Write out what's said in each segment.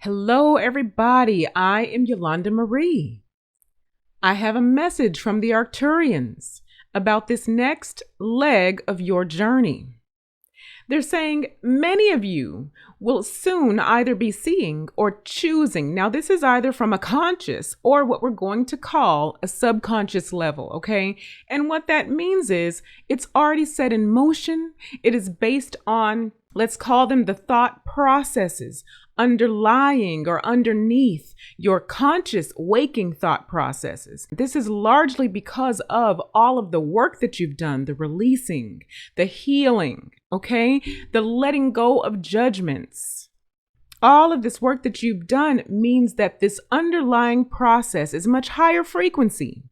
Hello, everybody. I am Yolanda Marie. I have a message from the Arcturians about this next leg of your journey. They're saying many of you will soon either be seeing or choosing. Now, this is either from a conscious or what we're going to call a subconscious level, okay? And what that means is it's already set in motion. It is based on, let's call them the thought processes underlying or underneath your conscious waking thought processes. This is largely because of all of the work that you've done, the releasing, the healing, okay? The letting go of judgments. All of this work that you've done means that this underlying process is much higher frequency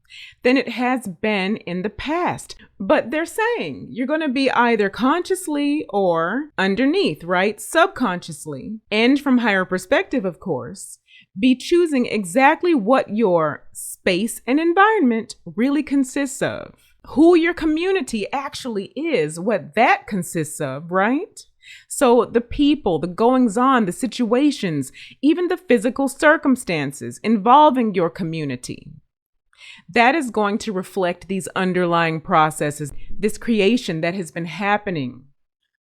than it has been in the past. But they're saying you're going to be either consciously or underneath, right? Subconsciously, and from higher perspective, of course, be choosing exactly what your space and environment really consists of. Who your community actually is, what that consists of, right? So the people, the goings on, the situations, even the physical circumstances involving your community, that is going to reflect these underlying processes, this creation that has been happening,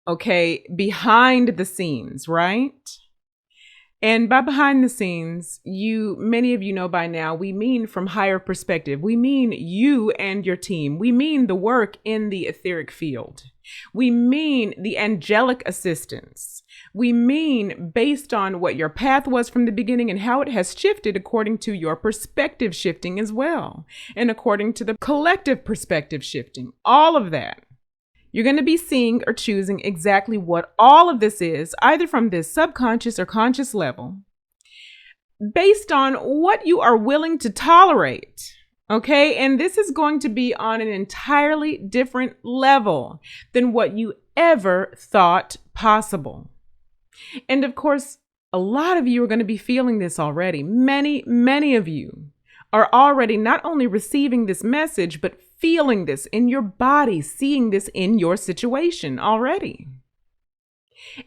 okay, behind the scenes, right? And by behind the scenes, many of you know by now, we mean from higher perspective. We mean you and your team. We mean the work in the etheric field. We mean the angelic assistance. We mean based on what your path was from the beginning and how it has shifted according to your perspective shifting as well. And according to the collective perspective shifting, all of that. You're going to be seeing or choosing exactly what all of this is, either from this subconscious or conscious level, based on what you are willing to tolerate. Okay, and this is going to be on an entirely different level than what you ever thought possible. And of course, a lot of you are going to be feeling this already. Many of you are already not only receiving this message, but feeling this in your body, seeing this in your situation already.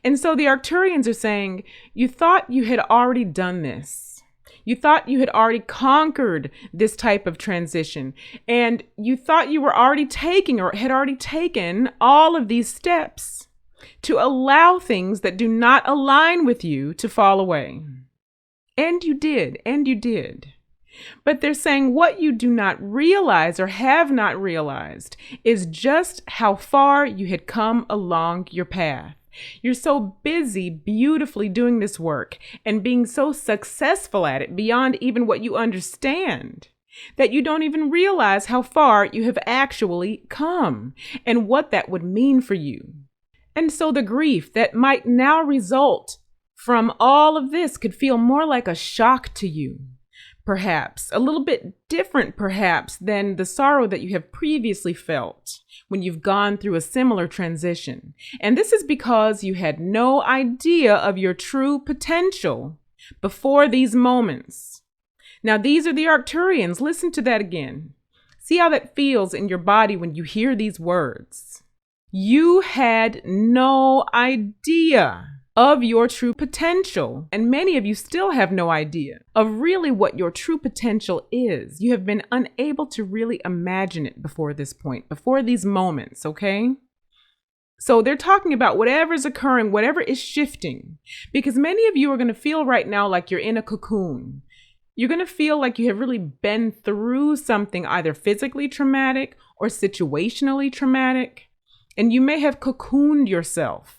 And so the Arcturians are saying, you thought you had already done this. You thought you had already conquered this type of transition. And you thought you were already taking or had already taken all of these steps to allow things that do not align with you to fall away. And you did. But they're saying what you do not realize or have not realized is just how far you had come along your path. You're so busy beautifully doing this work and being so successful at it beyond even what you understand that you don't even realize how far you have actually come and what that would mean for you. And so the grief that might now result from all of this could feel more like a shock to you. Perhaps a little bit different, perhaps, than the sorrow that you have previously felt when you've gone through a similar transition. And this is because you had no idea of your true potential before these moments. Now, these are the Arcturians. Listen to that again. See how that feels in your body when you hear these words. You had no idea of your true potential. And many of you still have no idea of really what your true potential is. You have been unable to really imagine it before this point, before these moments, okay? So they're talking about whatever's occurring, whatever is shifting, because many of you are going to feel right now like you're in a cocoon. You're going to feel like you have really been through something either physically traumatic or situationally traumatic, and you may have cocooned yourself.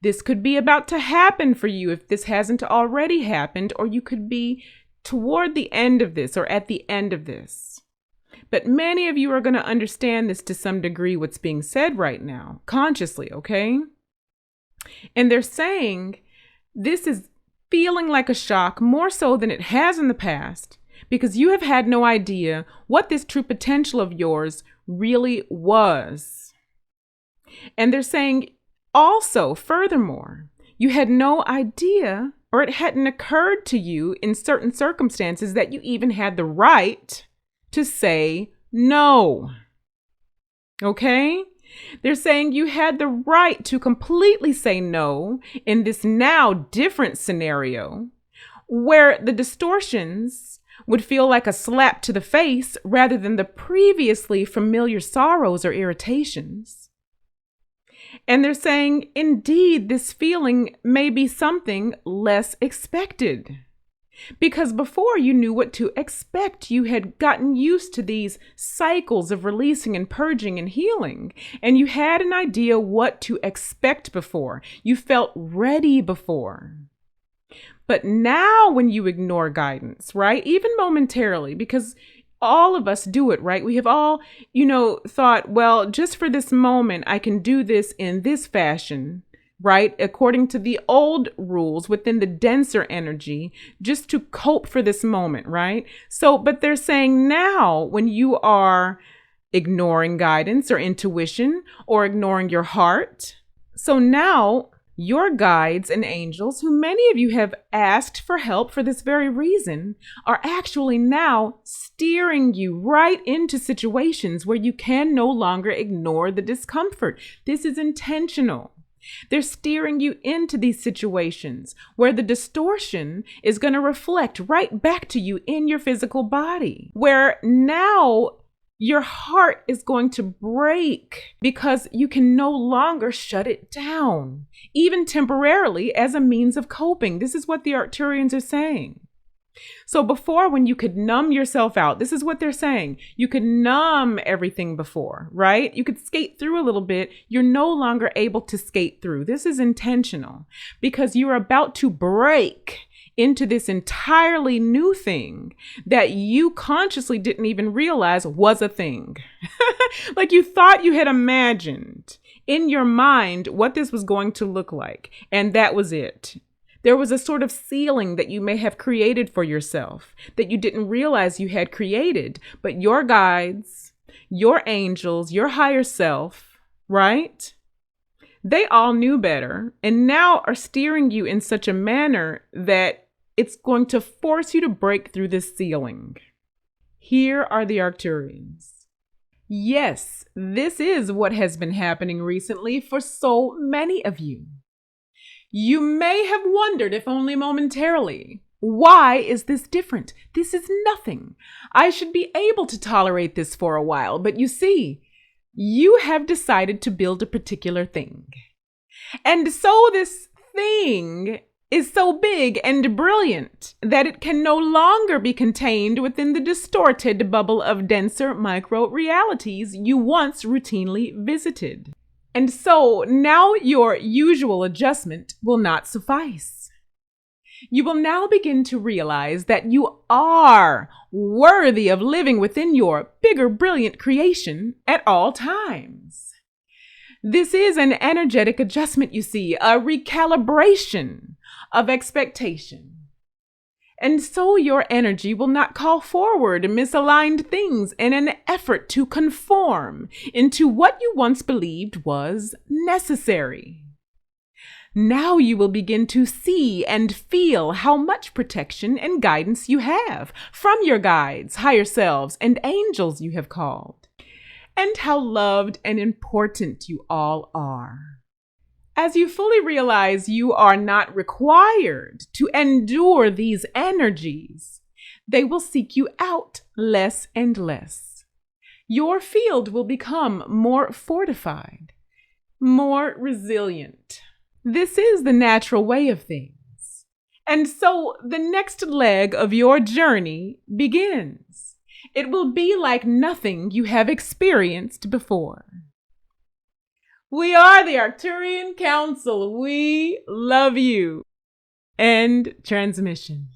This could be about to happen for you if this hasn't already happened, or you could be toward the end of this or at the end of this. But many of you are going to understand this to some degree, what's being said right now, consciously, okay? And they're saying this is feeling like a shock more so than it has in the past, because you have had no idea what this true potential of yours really was. And they're saying, also, furthermore, you had no idea or it hadn't occurred to you in certain circumstances that you even had the right to say no. Okay? They're saying you had the right to completely say no in this now different scenario where the distortions would feel like a slap to the face rather than the previously familiar sorrows or irritations. And they're saying, indeed, this feeling may be something less expected. Because before you knew what to expect, you had gotten used to these cycles of releasing and purging and healing, and you had an idea what to expect before. You felt ready before. But now when you ignore guidance, right, even momentarily, because all of us do it, right? We have all, thought, well, just for this moment, I can do this in this fashion, right? According to the old rules within the denser energy, just to cope for this moment, right? So, but they're saying now when you are ignoring guidance or intuition or ignoring your heart, so now your guides and angels, who many of you have asked for help for this very reason, are actually now steering you right into situations where you can no longer ignore the discomfort. This is intentional. They're steering you into these situations where the distortion is going to reflect right back to you in your physical body, where now your heart is going to break because you can no longer shut it down, even temporarily, as a means of coping. This is what the Arcturians are saying. So before, when you could numb yourself out, this is what they're saying. You could numb everything before, right? You could skate through a little bit. You're no longer able to skate through. This is intentional because you're about to break into this entirely new thing that you consciously didn't even realize was a thing. Like you thought you had imagined in your mind what this was going to look like, and that was it. There was a sort of ceiling that you may have created for yourself that you didn't realize you had created, but your guides, your angels, your higher self, right? They all knew better and now are steering you in such a manner that it's going to force you to break through this ceiling. Here are the Arcturians. Yes, this is what has been happening recently for so many of you. You may have wondered, if only momentarily, why is this different? This is nothing. I should be able to tolerate this for a while, but you see, you have decided to build a particular thing. And so this thing is so big and brilliant that it can no longer be contained within the distorted bubble of denser micro-realities you once routinely visited. And so now your usual adjustment will not suffice. You will now begin to realize that you are worthy of living within your bigger, brilliant creation at all times. This is an energetic adjustment, you see, a recalibration of expectation. And so your energy will not call forward misaligned things in an effort to conform into what you once believed was necessary. Now you will begin to see and feel how much protection and guidance you have from your guides, higher selves, and angels you have called, and how loved and important you all are. As you fully realize you are not required to endure these energies, they will seek you out less and less. Your field will become more fortified, more resilient. This is the natural way of things. And so the next leg of your journey begins. It will be like nothing you have experienced before. We are the Arcturian Council. We love you. End transmission.